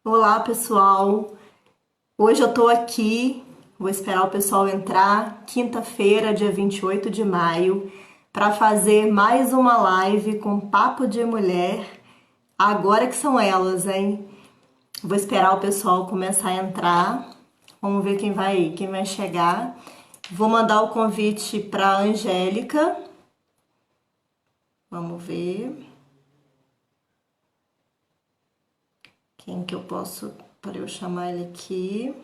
Olá, pessoal. Hoje eu tô aqui, vou esperar o pessoal entrar, quinta-feira, dia 28 de maio, para fazer mais uma live com Papo de Mulher. Agora que são elas, hein? Vou esperar o pessoal começar a entrar. Vamos ver quem vai chegar. Vou mandar o convite para Angélica. Vamos ver quem que eu posso para eu chamar ele aqui.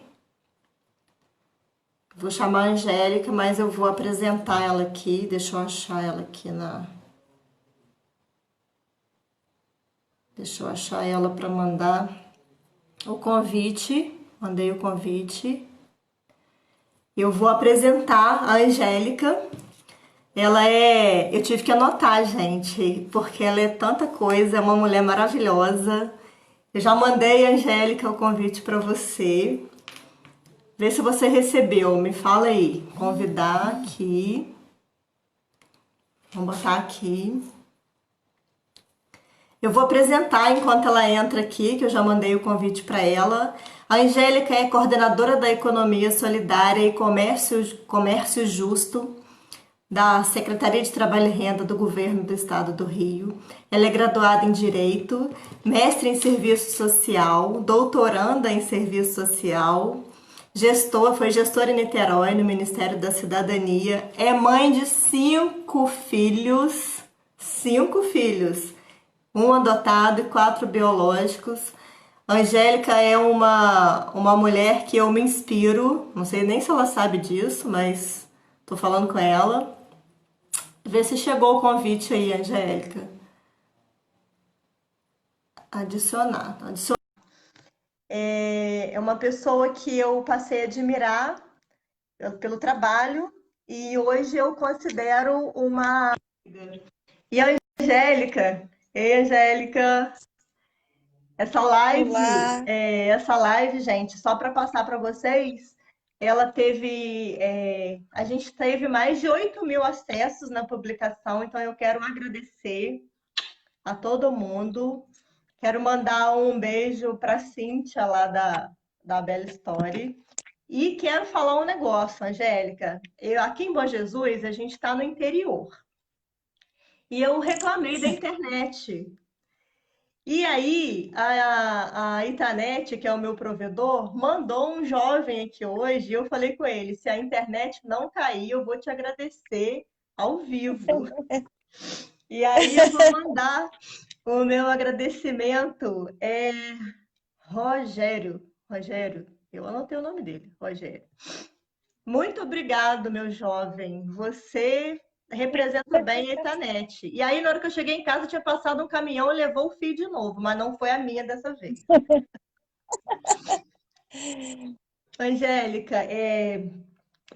Vou chamar a Angélica, mas eu vou apresentar ela aqui. Deixa eu achar ela aqui na. Deixa eu achar ela para mandar o convite. Mandei o convite. Eu vou apresentar a Angélica. Ela é. Eu tive que anotar, gente, porque ela é tanta coisa, é uma mulher maravilhosa. Eu já mandei, Angélica, o convite para você. Vê se você recebeu, me fala aí. Convidar aqui. Vamos botar aqui. Eu vou apresentar enquanto ela entra aqui, que eu já mandei o convite para ela. A Angélica é coordenadora da Economia Solidária e Comércio Justo da Secretaria de Trabalho e Renda do Governo do Estado do Rio. Ela é graduada em Direito, mestre em Serviço Social, doutoranda em Serviço Social, foi gestora em Niterói, no Ministério da Cidadania, é mãe de cinco filhos, um adotado e quatro biológicos. A Angélica é uma mulher que eu me inspiro, não sei nem se ela sabe disso, mas tô falando com ela. Vê se chegou o convite aí, Angélica. Adicionar. É uma pessoa que eu passei a admirar pelo trabalho e hoje eu considero uma. E a Angélica, ei, Angélica, Olá, essa live, gente, só para passar para vocês, ela teve, a gente teve mais de 8.000 acessos na publicação, então eu quero agradecer a todo mundo. Quero mandar um beijo para a Cíntia lá da Bela Story. E quero falar um negócio, Angélica. Aqui em Bom Jesus, a gente está no interior. E eu reclamei da internet. E aí, a Itanet, que é o meu provedor, mandou um jovem aqui hoje. E eu falei com ele: se a internet não cair, eu vou te agradecer ao vivo. E aí, eu vou mandar o meu agradecimento. Rogério. Rogério, eu anotei o nome dele, Rogério. Muito obrigado, meu jovem. Você representa bem a Itanet. E aí, na hora que eu cheguei em casa, tinha passado um caminhão e levou o fio de novo, mas não foi a minha dessa vez. Angélica,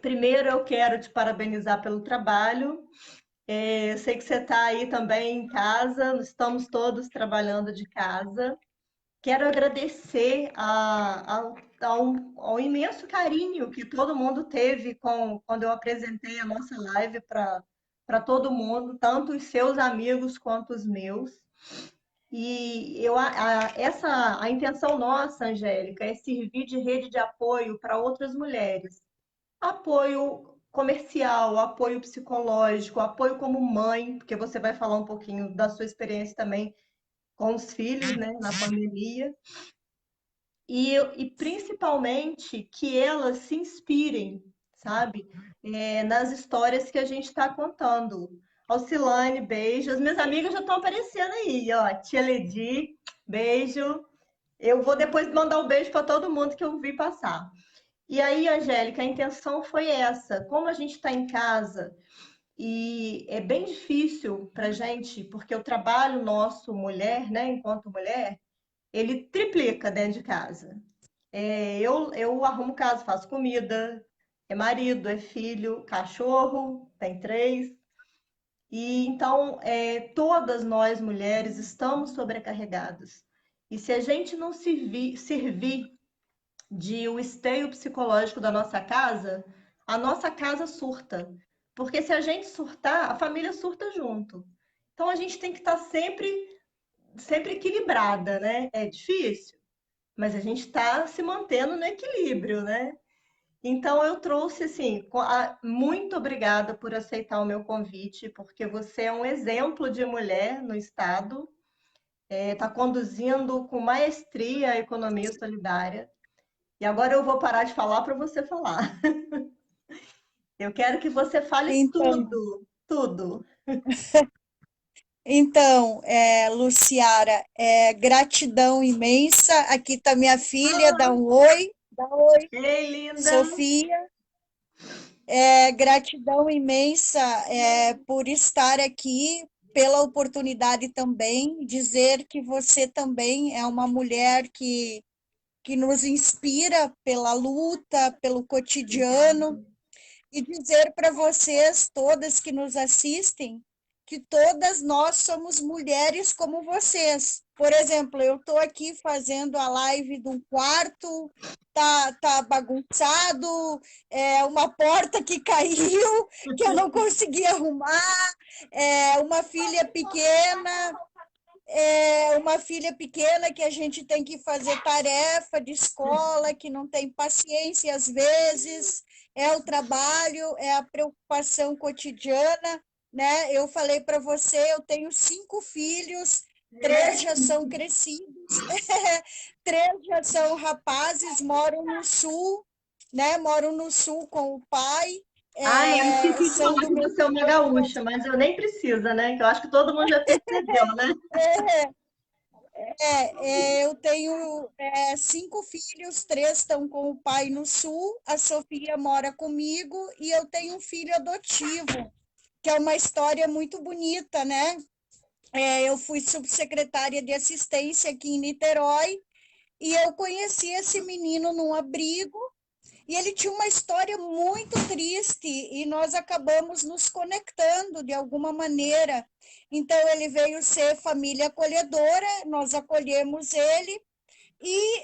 primeiro eu quero te parabenizar pelo trabalho. Eu sei que você está aí também em casa, estamos todos trabalhando de casa. Quero agradecer ao imenso carinho que todo mundo teve quando eu apresentei a nossa live para todo mundo, tanto os seus amigos quanto os meus. E a intenção nossa, Angélica, é servir de rede de apoio para outras mulheres. Apoio comercial, apoio psicológico, apoio como mãe, porque você vai falar um pouquinho da sua experiência também com os filhos, né, na pandemia. E principalmente que elas se inspirem, sabe? Nas histórias que a gente está contando. Alcilane, beijo. As minhas amigas já estão aparecendo aí, ó. Tia Ledi, beijo. Eu vou depois mandar um beijo para todo mundo que eu vi passar. E aí, Angélica, a intenção foi essa. Como a gente está em casa e é bem difícil para gente, porque o trabalho nosso, mulher, né, enquanto mulher, ele triplica dentro de casa. Eu arrumo casa, faço comida, é marido, é filho, cachorro, tem três. E então, todas nós mulheres estamos sobrecarregadas. E se a gente não servir de o esteio psicológico da nossa casa, a nossa casa surta. Porque se a gente surtar, a família surta junto. Então a gente tem que estar sempre sempre equilibrada, né? É difícil, mas a gente está se mantendo no equilíbrio, né? Então eu trouxe assim, muito obrigada por aceitar o meu convite, porque você é um exemplo de mulher no estado, está conduzindo com maestria a economia solidária. E agora eu vou parar de falar para você falar. Eu quero que você fale Então, tudo, tudo. Luciara, gratidão imensa. Aqui está minha filha, dá um oi. Dá oi, Ei, linda! Sofia. Gratidão imensa por estar aqui, pela oportunidade também, dizer que você também é uma mulher que nos inspira pela luta, pelo cotidiano, Obrigada. e dizer para vocês, todas que nos assistem, que todas nós somos mulheres como vocês. Por exemplo, eu estou aqui fazendo a live de um quarto, tá bagunçado, uma porta que caiu, que eu não consegui arrumar, uma filha pequena, que a gente tem que fazer tarefa de escola, que não tem paciência às vezes, é o trabalho, é a preocupação cotidiana, né? Eu falei para você, eu tenho 5 filhos, 3 já são crescidos, 3 já são rapazes, moram no sul, né? Moram no sul com o pai, Ah, eu esqueci de são falar do que meu você é uma gaúcha, mas eu nem precisa, né? Que eu acho que todo mundo já percebeu, né? Eu tenho 5 filhos, 3 estão com o pai no sul, a Sofia mora comigo e eu tenho um filho adotivo, que é uma história muito bonita, né? Eu fui subsecretária de assistência aqui em Niterói e eu conheci esse menino num abrigo e ele tinha uma história muito triste e nós acabamos nos conectando de alguma maneira. Então, ele veio ser família acolhedora, nós acolhemos ele e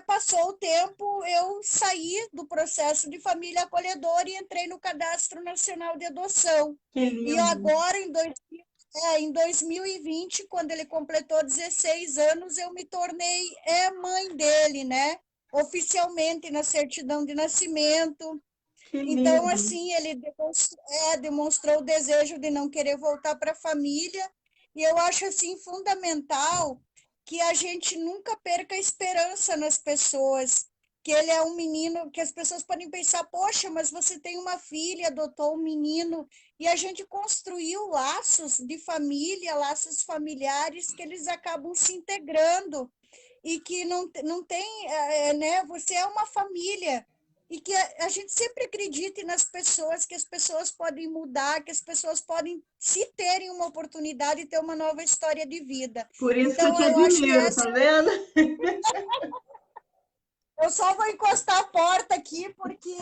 passou o tempo, eu saí do processo de família acolhedora e entrei no Cadastro Nacional de Adoção. Que E lindo. agora, em 2020, quando ele completou 16 anos, eu me tornei mãe dele, né? Oficialmente na certidão de nascimento. Que Então, lindo. assim, ele demonstrou o desejo de não querer voltar para a família. E eu acho, assim, fundamental que a gente nunca perca a esperança nas pessoas, que ele é um menino que as pessoas podem pensar, poxa, mas você tem uma filha, adotou um menino, e a gente construiu laços de família, laços familiares que eles acabam se integrando e que não tem, né? Você é uma família e que a gente sempre acredite nas pessoas, que as pessoas podem mudar, que as pessoas podem, se terem uma oportunidade, ter uma nova história de vida. Por isso que eu Então, te eu acho que admiro, tá vendo? eu só vou encostar a porta aqui, porque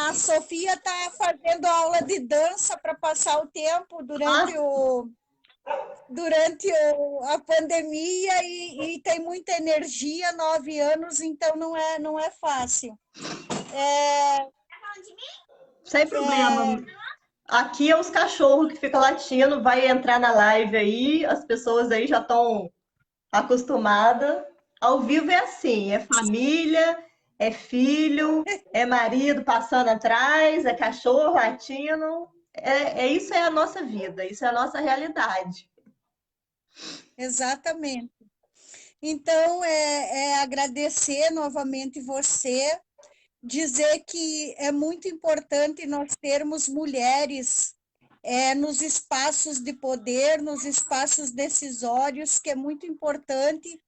a Sofia está fazendo aula de dança para passar o tempo Ah, a pandemia e tem muita energia, 9 anos, então não é fácil. sem problema. Aqui é os cachorros que ficam latindo, vai entrar na live aí, as pessoas aí já estão acostumadas. Ao vivo é assim, é família, é filho, é marido passando atrás, é cachorro latindo. Isso é a nossa vida, isso é a nossa realidade. Exatamente. Então, agradecer novamente você, dizer que é muito importante nós termos mulheres nos espaços de poder, nos espaços decisórios, que é muito importante,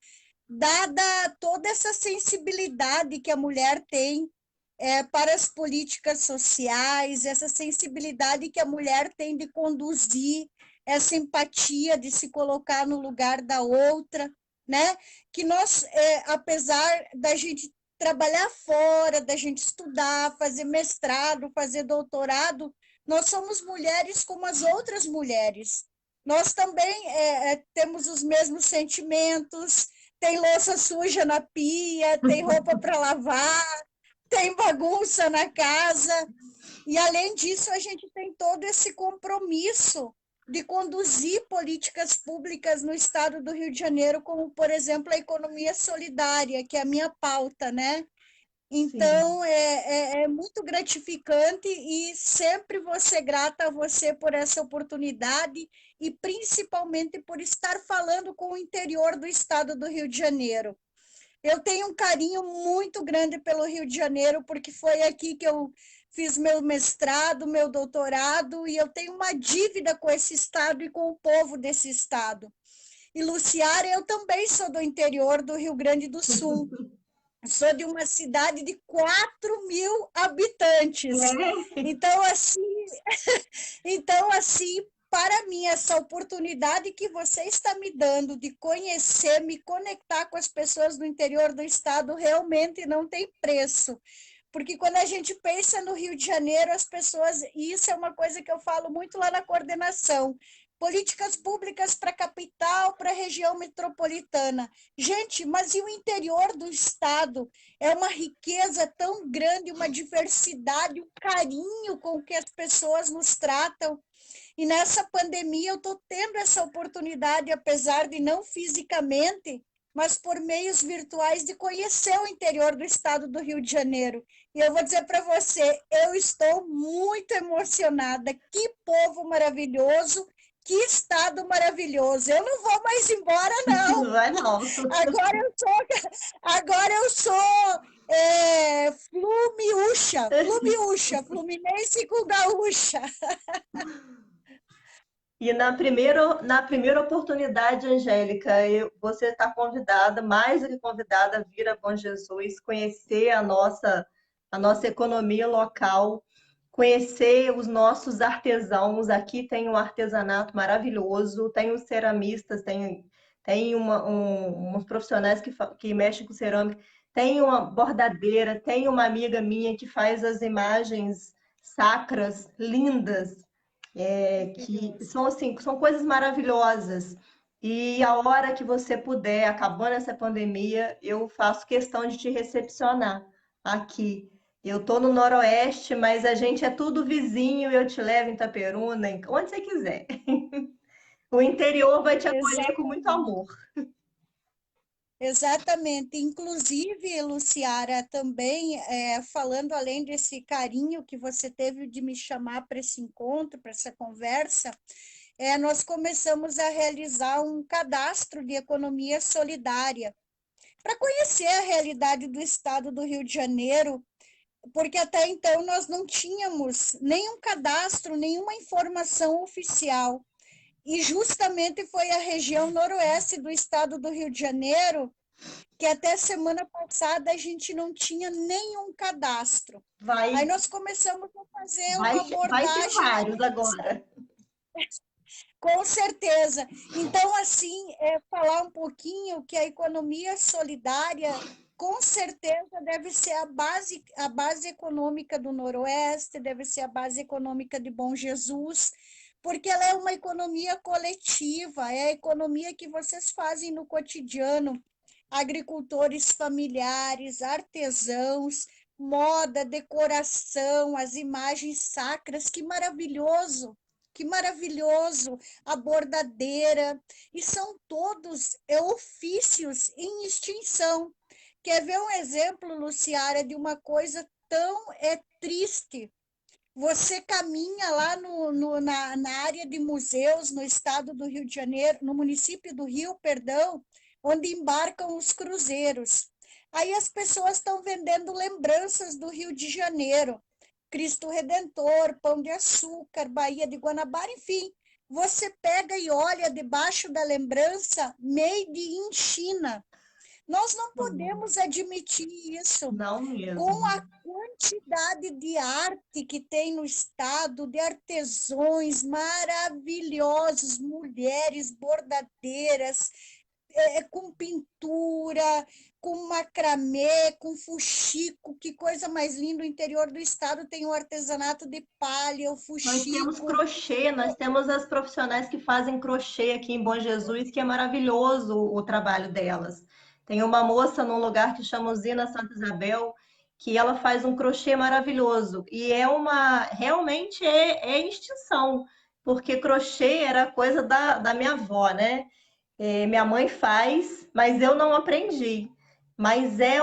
dada toda essa sensibilidade que a mulher tem para as políticas sociais, essa sensibilidade que a mulher tem de conduzir, essa empatia de se colocar no lugar da outra, né? Que nós, apesar da gente trabalhar fora, da gente estudar, fazer mestrado, fazer doutorado, nós somos mulheres como as outras mulheres. Nós também temos os mesmos sentimentos, tem louça suja na pia, tem roupa para lavar, tem bagunça na casa. E, além disso, a gente tem todo esse compromisso de conduzir políticas públicas no estado do Rio de Janeiro, como, por exemplo, a economia solidária, que é a minha pauta, né? Sim. Então, é muito gratificante e sempre vou ser grata a você por essa oportunidade e principalmente por estar falando com o interior do estado do Rio de Janeiro. Eu tenho um carinho muito grande pelo Rio de Janeiro, porque foi aqui que eu fiz meu mestrado, meu doutorado, e eu tenho uma dívida com esse estado e com o povo desse estado. E, Luciara, eu também sou do interior do Rio Grande do Sul. Sou de uma cidade de 4.000 habitantes. É. Então, assim, para mim, essa oportunidade que você está me dando de conhecer, me conectar com as pessoas do interior do estado, realmente não tem preço. Porque quando a gente pensa no Rio de Janeiro, as pessoas, e isso é uma coisa que eu falo muito lá na coordenação, políticas públicas para a capital, para a região metropolitana. Gente, mas e o interior do estado? É uma riqueza tão grande, uma diversidade, um carinho com que as pessoas nos tratam. E nessa pandemia eu estou tendo essa oportunidade, apesar de não fisicamente, mas por meios virtuais, de conhecer o interior do estado do Rio de Janeiro. E eu vou dizer para você, eu estou muito emocionada. Que povo maravilhoso, que estado maravilhoso. Eu não vou mais embora, não. Não vai não. Agora eu sou Flumiúcha, Fluminense com Gaúcha. E na primeira oportunidade, Angélica, você está convidada, mais do que convidada, a vir a Bom Jesus, conhecer a nossa economia local, conhecer os nossos artesãos. Aqui tem um artesanato maravilhoso, tem os ceramistas, tem uns profissionais que mexem com cerâmica, tem uma bordadeira, tem uma amiga minha que faz as imagens sacras lindas, que Maravilhoso. são assim, são coisas maravilhosas. E a hora que você puder, acabando essa pandemia, eu faço questão de te recepcionar aqui. Eu tô no Noroeste, mas a gente é tudo vizinho, eu te levo em Itaperuna, onde você quiser. O interior vai te acolher com muito Exatamente. amor. Exatamente. Inclusive, Luciara, também falando além desse carinho que você teve de me chamar para esse encontro, para essa conversa, nós começamos a realizar um cadastro de economia solidária para conhecer a realidade do estado do Rio de Janeiro, porque até então nós não tínhamos nenhum cadastro, nenhuma informação oficial. E justamente foi a região noroeste do estado do Rio de Janeiro que até semana passada a gente não tinha nenhum cadastro. Aí Vai, nós começamos a fazer vai, uma vai ter abordagem, vários agora. com certeza. Então, assim, falar um pouquinho que a economia solidária, com certeza, deve ser a base econômica do Noroeste, deve ser a base econômica de Bom Jesus, porque ela é uma economia coletiva, é a economia que vocês fazem no cotidiano, agricultores familiares, artesãos, moda, decoração, as imagens sacras, que maravilhoso, a bordadeira, e são todos ofícios em extinção. Quer ver um exemplo, Luciara, de uma coisa tão triste? Você caminha lá na área de museus, no estado do Rio de Janeiro, no município do Rio, perdão, onde embarcam os cruzeiros. Aí as pessoas estão vendendo lembranças do Rio de Janeiro. Cristo Redentor, Pão de Açúcar, Baía de Guanabara, enfim. Você pega e olha debaixo da lembrança Made in China. Nós não podemos admitir isso Não com mesmo. a quantidade de arte que tem no estado, de artesãos maravilhosos, mulheres bordadeiras, com pintura, com macramê, com fuxico, que coisa mais linda. O interior do estado tem o artesanato de palha, o Nós temos fuxico. crochê, nós temos as profissionais que fazem crochê aqui em Bom Jesus, que é maravilhoso o trabalho delas. Tem uma moça num lugar que chama Usina Santa Isabel, que ela faz um crochê maravilhoso. E realmente é extinção. porque crochê era coisa da minha avó, né? Minha mãe faz, mas eu não aprendi. Mas é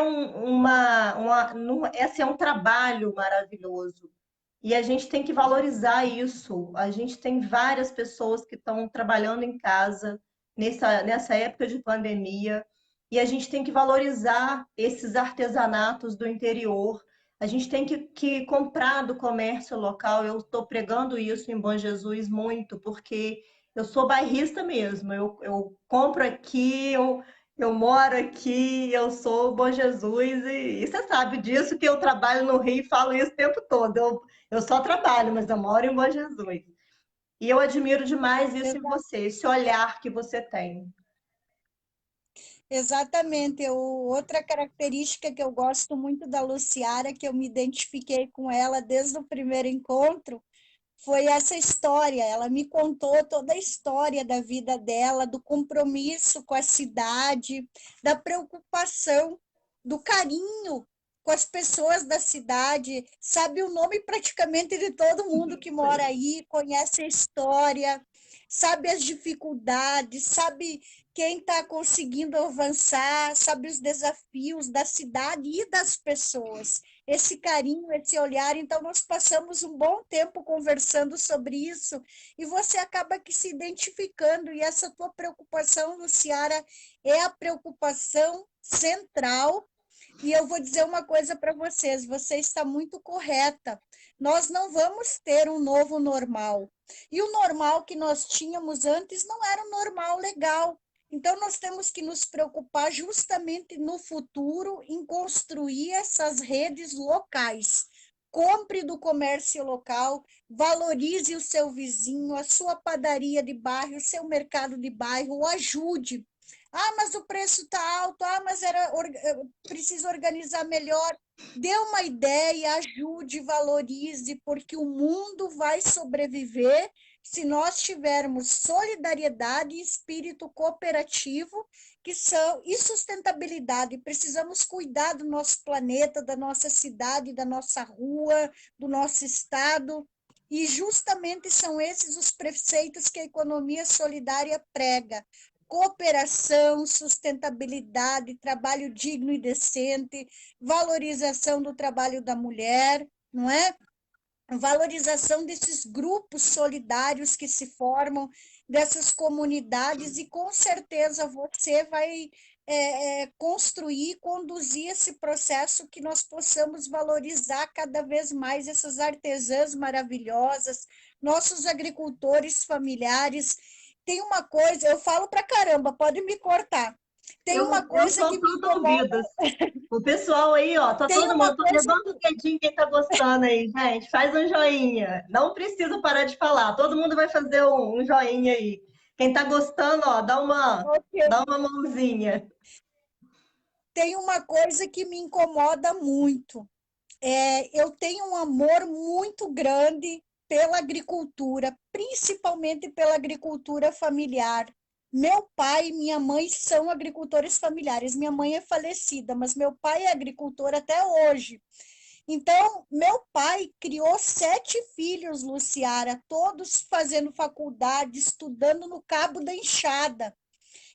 esse é um trabalho maravilhoso. E a gente tem que valorizar isso. A gente tem várias pessoas que estão trabalhando em casa nessa época de pandemia, e a gente tem que valorizar esses artesanatos do interior. A gente tem que comprar do comércio local. Eu estou pregando isso em Bom Jesus muito, porque eu sou bairrista mesmo. Eu compro aqui, eu moro aqui, eu sou Bom Jesus, e você sabe disso, que eu trabalho no Rio e falo isso o tempo todo. Eu só trabalho, mas eu moro em Bom Jesus. E eu admiro demais isso em você, esse olhar que você tem. Exatamente. Outra característica que eu gosto muito da Luciara, que eu me identifiquei com ela desde o primeiro encontro, foi essa história. Ela me contou toda a história da vida dela, do compromisso com a cidade, da preocupação, do carinho com as pessoas da cidade, sabe o nome praticamente de todo mundo que mora aí, conhece a história, sabe as dificuldades, sabe quem está conseguindo avançar, sabe os desafios da cidade e das pessoas. Esse carinho, esse olhar. Então, nós passamos um bom tempo conversando sobre isso e você acaba que se identificando. E essa tua preocupação, Luciara, é a preocupação central. E eu vou dizer uma coisa para vocês: você está muito correta. Nós não vamos ter um novo normal. E o normal que nós tínhamos antes não era um normal legal. Então, nós temos que nos preocupar justamente no futuro em construir essas redes locais. Compre do comércio local, valorize o seu vizinho, a sua padaria de bairro, o seu mercado de bairro, o ajude. Ah, mas o preço está alto, mas preciso organizar melhor. Dê uma ideia, ajude, valorize, porque o mundo vai sobreviver se nós tivermos solidariedade e espírito cooperativo e sustentabilidade. Precisamos cuidar do nosso planeta, da nossa cidade, da nossa rua, do nosso estado. E justamente são esses os preceitos que a economia solidária prega: cooperação, sustentabilidade, trabalho digno e decente, valorização do trabalho da mulher, não é? Valorização desses grupos solidários que se formam, dessas comunidades, e com certeza você vai construir, conduzir esse processo, que nós possamos valorizar cada vez mais essas artesãs maravilhosas, nossos agricultores familiares. Tem uma coisa, eu falo pra caramba, pode me cortar. Tem uma Eu coisa sou que me todo incomoda. ouvidos. O pessoal aí, ó, tá Tem todo uma mundo, coisa. levanta o dedinho quem tá gostando aí, gente. Faz um joinha. Não precisa parar de falar. Todo mundo vai fazer um joinha aí. Quem tá gostando, ó, dá uma mãozinha. Tem uma coisa que me incomoda muito. Eu tenho um amor muito grande pela agricultura, principalmente pela agricultura familiar. Meu pai e minha mãe são agricultores familiares. Minha mãe é falecida, mas meu pai é agricultor até hoje. Então, meu pai criou 7 filhos, Luciara, todos fazendo faculdade, estudando no Cabo da Enxada.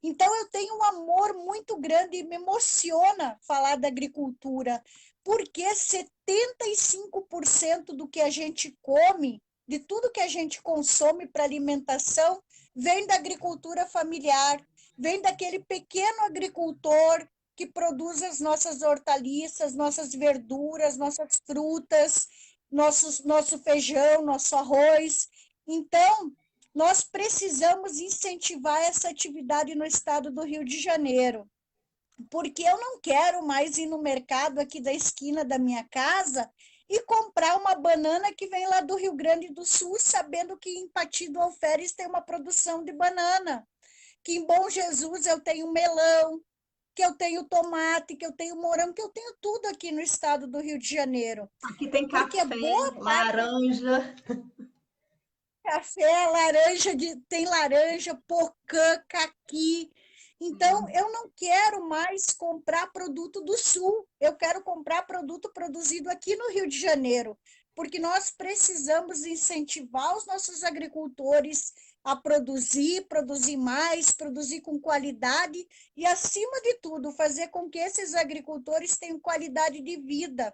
Então, eu tenho um amor muito grande e me emociona falar da agricultura, porque 75% do que a gente come, de tudo que a gente consome para alimentação, vem da agricultura familiar, vem daquele pequeno agricultor que produz as nossas hortaliças, nossas verduras, nossas frutas, nosso feijão, nosso arroz. Então, nós precisamos incentivar essa atividade no estado do Rio de Janeiro, porque eu não quero mais ir no mercado aqui da esquina da minha casa e comprar uma banana que vem lá do Rio Grande do Sul, sabendo que em Pati do Alferes tem uma produção de banana, que em Bom Jesus eu tenho melão, que eu tenho tomate, que eu tenho morango, que eu tenho tudo aqui no estado do Rio de Janeiro. Aqui tem Porque café, boa parte laranja. café, tem laranja, pocã, caqui. Então, eu não quero mais comprar produto do Sul, eu quero comprar produto produzido aqui no Rio de Janeiro, porque nós precisamos incentivar os nossos agricultores a produzir mais, produzir com qualidade e, acima de tudo, fazer com que esses agricultores tenham qualidade de vida,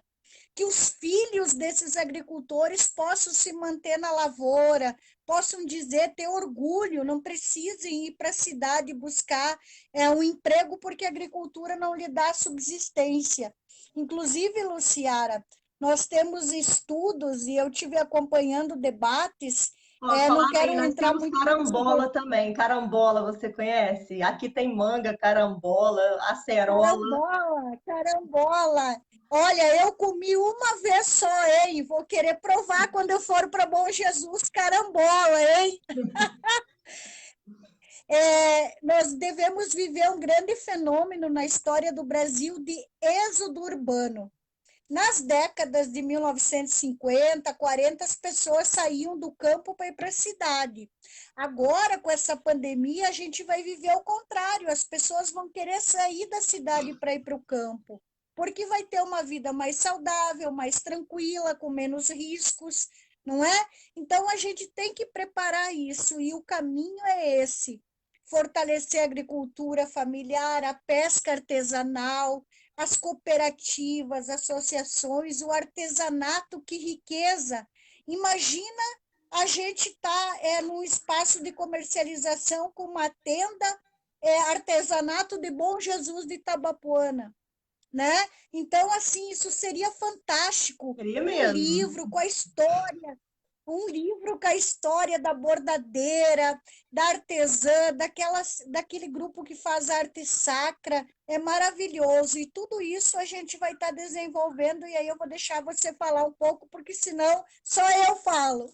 que os filhos desses agricultores possam se manter na lavoura, possam dizer, ter orgulho, não precisem ir para a cidade buscar um emprego porque a agricultura não lhe dá subsistência. Inclusive, Luciara, nós temos estudos e eu tive acompanhando debates, Ó, não falar bem, quero nós entrar temos muito nesse carambola também. Carambola, você conhece? Aqui tem manga, carambola, acerola. carambola, carambola. Olha, eu comi uma vez só, hein? Vou querer provar quando eu for para Bom Jesus carambola, hein? Nós devemos viver um grande fenômeno na história do Brasil de êxodo urbano. Nas décadas de 1950, 40, as pessoas saíam do campo para ir para a cidade. Agora, com essa pandemia, a gente vai viver o contrário. As pessoas vão querer sair da cidade para ir para o campo, porque vai ter uma vida mais saudável, mais tranquila, com menos riscos, não é? Então, a gente tem que preparar isso, e o caminho é esse: fortalecer a agricultura familiar, a pesca artesanal, as cooperativas, associações, o artesanato, que riqueza! Imagina a gente estar num espaço de comercialização com uma tenda, artesanato de Bom Jesus de Itabapoana, né? Então, assim, isso seria fantástico. Queria mesmo. Um livro com a história da bordadeira, da artesã, daquele grupo que faz arte sacra, é maravilhoso. E tudo isso a gente vai estar desenvolvendo, e aí eu vou deixar você falar um pouco, porque senão só eu falo.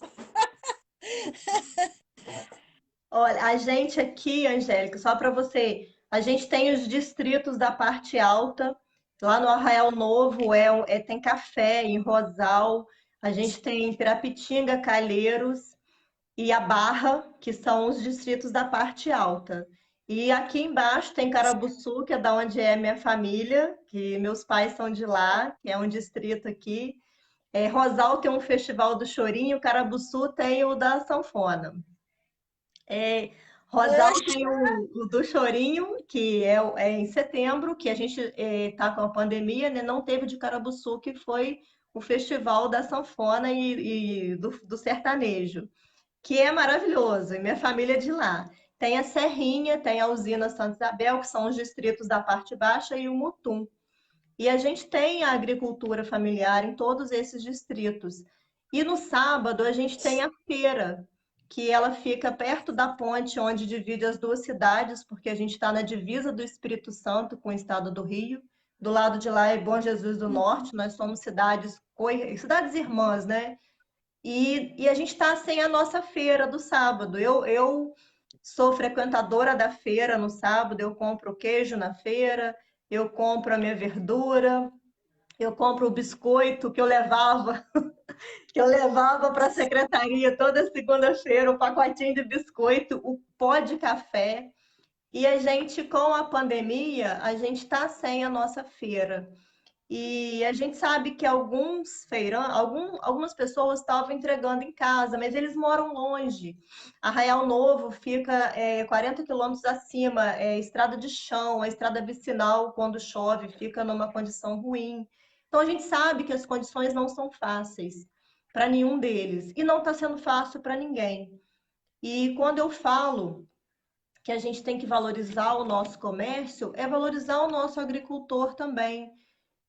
Olha, a gente aqui, Angélica, só para você, a gente tem os distritos da parte alta. Lá no Arraial Novo tem café em Rosal. A gente tem Pirapitinga, Calheiros e a Barra, que são os distritos da parte alta. E aqui embaixo tem Carabuçu, que é da onde é minha família, que meus pais são de lá, que é um distrito aqui. Rosal tem um festival do chorinho, Carabuçu tem o da sanfona. É, Rosal Poxa, tem o do chorinho, que é em setembro, que a gente está com a pandemia, né? Não teve o de Carabuçu, que foi o festival da sanfona e do sertanejo, que é maravilhoso, e minha família é de lá. Tem a Serrinha, tem a usina Santa Isabel, que são os distritos da parte baixa, e o Mutum. E a gente tem a agricultura familiar em todos esses distritos. E no sábado a gente tem a feira, que ela fica perto da ponte onde divide as duas cidades, porque a gente está na divisa do Espírito Santo com o estado do Rio. Do lado de lá é Bom Jesus do Norte, nós somos cidades irmãs, né? E a gente está sem a nossa feira do sábado. Eu sou frequentadora da feira no sábado, eu compro queijo na feira, eu compro a minha verdura, eu compro o biscoito que eu levava para a secretaria toda segunda-feira, o pacotinho de biscoito, o pó de café. E a gente, com a pandemia, a gente está sem a nossa feira. E a gente sabe que algumas pessoas estavam entregando em casa, mas eles moram longe. Arraial Novo fica 40 quilômetros acima, estrada de chão, a estrada vicinal, quando chove, fica numa condição ruim. Então a gente sabe que as condições não são fáceis para nenhum deles, e não está sendo fácil para ninguém. E quando eu falo que a gente tem que valorizar o nosso comércio, é valorizar o nosso agricultor também.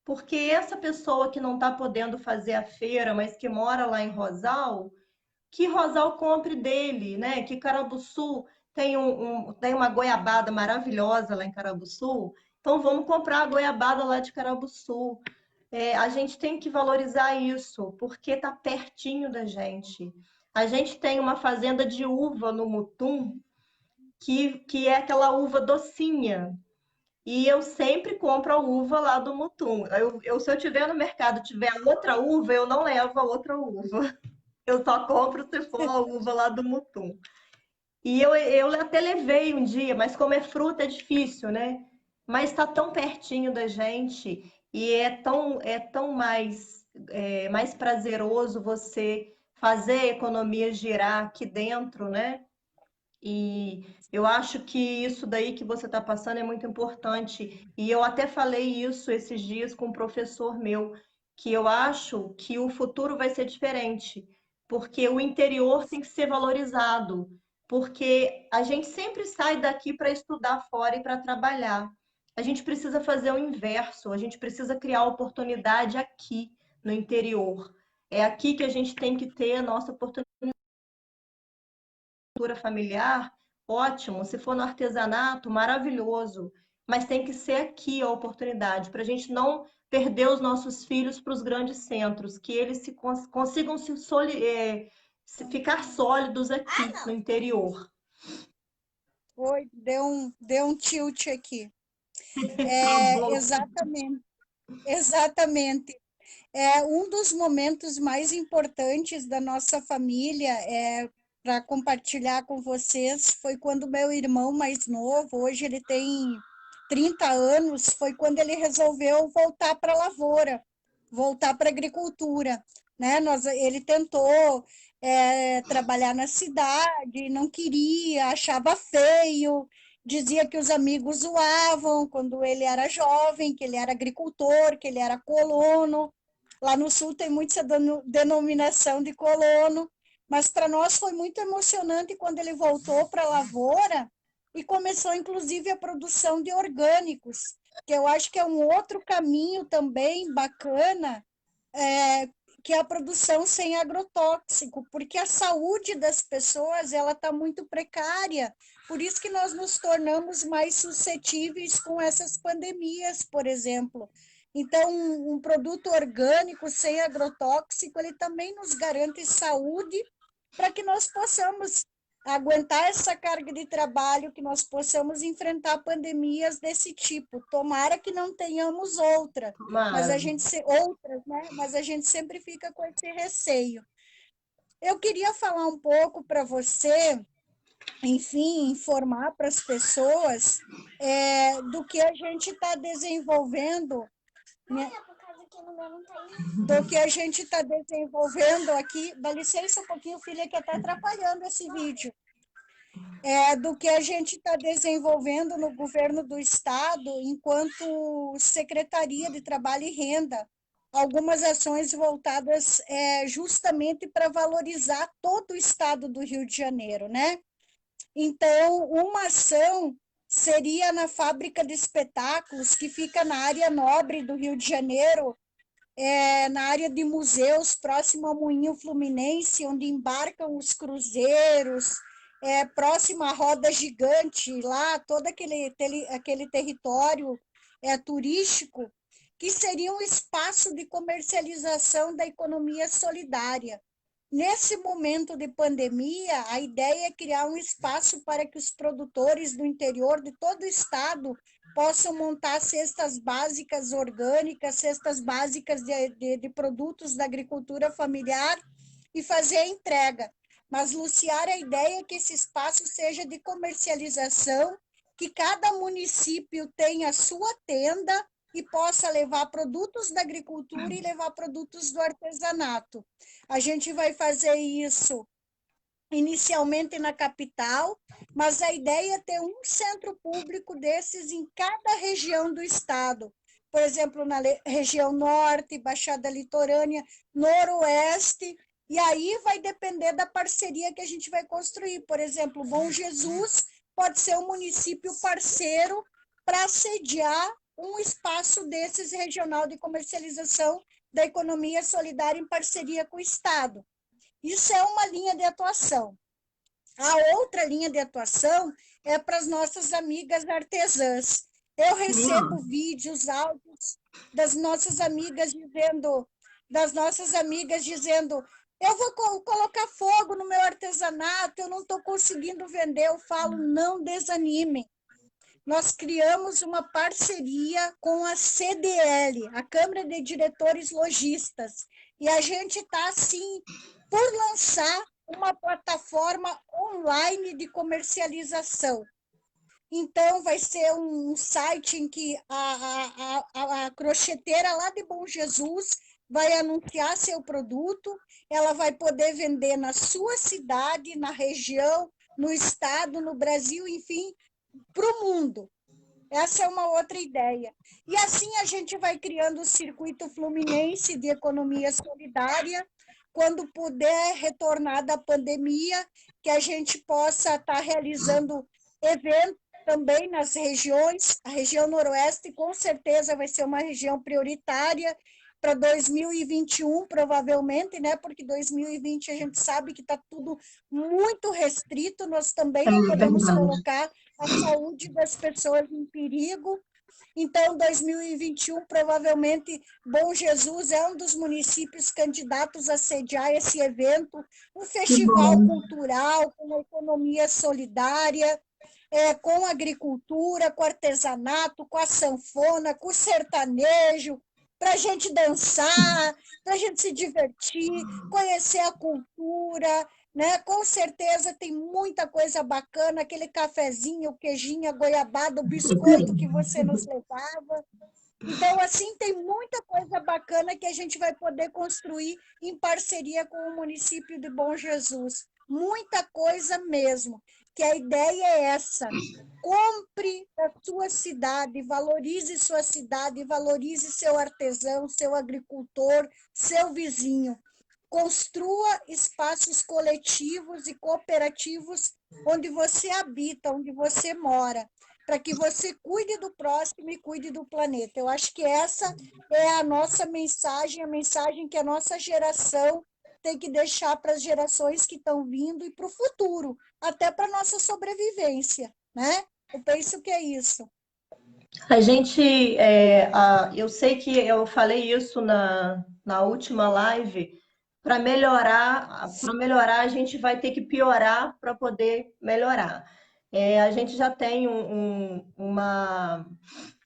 Porque essa pessoa que não está podendo fazer a feira, mas que mora lá em Rosal, que Rosal compre dele, né? Que Carabuçu tem uma goiabada maravilhosa lá em Carabuçu, então vamos comprar a goiabada lá de Carabuçu. A gente tem que valorizar isso, porque está pertinho da gente. A gente tem uma fazenda de uva no Mutum, que é aquela uva docinha, e eu sempre compro a uva lá do Mutum. Se eu tiver no mercado tiver outra uva, eu não levo a outra uva. Eu só compro se for a uva lá do Mutum. E eu até levei um dia, mas como é fruta é difícil, né? Mas está tão pertinho da gente. e é tão mais prazeroso você fazer a economia girar aqui dentro, né? E eu acho que isso daí que você está passando é muito importante. E eu até falei isso esses dias com um professor meu, que eu acho que o futuro vai ser diferente, porque o interior tem que ser valorizado, porque a gente sempre sai daqui para estudar fora e para trabalhar. A gente precisa fazer o inverso, a gente precisa criar oportunidade aqui no interior. É aqui que a gente tem que ter a nossa oportunidade familiar, ótimo. Se for no artesanato, maravilhoso. Mas tem que ser aqui a oportunidade, para a gente não perder os nossos filhos para os grandes centros, que eles consigam ficar sólidos aqui no interior. Oi, deu um tilt aqui. Travou. Exatamente, exatamente. Um dos momentos mais importantes da nossa família para compartilhar com vocês foi quando meu irmão mais novo, hoje ele tem 30 anos, foi quando ele resolveu voltar para a lavoura, voltar para a agricultura, né? Ele tentou trabalhar na cidade, não queria, achava feio, dizia que os amigos zoavam quando ele era jovem, que ele era agricultor, que ele era colono. Lá no sul tem muito essa denominação de colono, mas para nós foi muito emocionante quando ele voltou para a lavoura e começou, inclusive, a produção de orgânicos, que eu acho que é um outro caminho também bacana, que é a produção sem agrotóxico, porque a saúde das pessoas ela está muito precária, por isso que nós nos tornamos mais suscetíveis com essas pandemias, por exemplo. Então, um produto orgânico sem agrotóxico, ele também nos garante saúde para que nós possamos aguentar essa carga de trabalho, que nós possamos enfrentar pandemias desse tipo. Tomara que não tenhamos Mara. outras, né? Mas a gente sempre fica com esse receio. Eu queria falar um pouco para você, enfim, informar para as pessoas do que a gente está desenvolvendo, né? Do que a gente está desenvolvendo aqui. Dá licença um pouquinho, filha, que está atrapalhando esse vídeo. Do que a gente está desenvolvendo no governo do estado, enquanto Secretaria de Trabalho e Renda, algumas ações voltadas justamente para valorizar todo o estado do Rio de Janeiro, né? Então, uma ação seria na fábrica de espetáculos, que fica na área nobre do Rio de Janeiro, na área de museus, próximo ao Moinho Fluminense, onde embarcam os cruzeiros, próximo à Roda Gigante, lá, todo aquele território turístico, que seria um espaço de comercialização da economia solidária. Nesse momento de pandemia, a ideia é criar um espaço para que os produtores do interior de todo o estado possam montar cestas básicas orgânicas, cestas básicas de produtos da agricultura familiar e fazer a entrega. Mas, Luciara, a ideia é que esse espaço seja de comercialização, que cada município tenha a sua tenda e possa levar produtos da agricultura e levar produtos do artesanato. A gente vai fazer isso inicialmente na capital, mas a ideia é ter um centro público desses em cada região do estado. Por exemplo, na região norte, Baixada Litorânea, noroeste, e aí vai depender da parceria que a gente vai construir. Por exemplo, Bom Jesus pode ser um município parceiro para sediar um espaço desses regional de comercialização da economia solidária em parceria com o Estado. Isso é uma linha de atuação. A outra linha de atuação é para as nossas amigas artesãs. Eu recebo vídeos, áudios das nossas amigas dizendo, eu vou colocar fogo no meu artesanato, eu não estou conseguindo vender. Eu falo, não desanimem. Nós criamos uma parceria com a CDL, a Câmara de Diretores Lojistas, e a gente está, assim, por lançar uma plataforma online de comercialização. Então, vai ser um site em que a crocheteira lá de Bom Jesus vai anunciar seu produto, ela vai poder vender na sua cidade, na região, no estado, no Brasil, enfim, para o mundo. Essa é uma outra ideia. E assim a gente vai criando o circuito fluminense de economia solidária, quando puder retornar da pandemia, que a gente possa estar realizando eventos também nas regiões. A região Noroeste, com certeza, vai ser uma região prioritária para 2021, provavelmente, né? Porque 2020 a gente sabe que está tudo muito restrito, nós também É não podemos verdade. colocar a saúde das pessoas em perigo. Então, 2021, provavelmente, Bom Jesus é um dos municípios candidatos a sediar esse evento, um Que festival bom. cultural com uma economia solidária, com a agricultura, com o artesanato, com a sanfona, com o sertanejo, para a gente dançar, para a gente se divertir, conhecer a cultura, né? Com certeza tem muita coisa bacana, aquele cafezinho, o queijinho, a goiabada, o biscoito que você nos levava. Então, assim, tem muita coisa bacana que a gente vai poder construir em parceria com o município de Bom Jesus. Muita coisa mesmo, que a ideia é essa. Compre a sua cidade, valorize seu artesão, seu agricultor, seu vizinho. Construa espaços coletivos e cooperativos onde você habita, onde você mora, para que você cuide do próximo e cuide do planeta. Eu acho que essa é a nossa mensagem, a mensagem que a nossa geração tem que deixar para as gerações que estão vindo e para o futuro, até para a nossa sobrevivência, né? Eu penso que é isso. A gente, eu sei que eu falei isso na última live. Para melhorar, a gente vai ter que piorar para poder melhorar. A gente já tem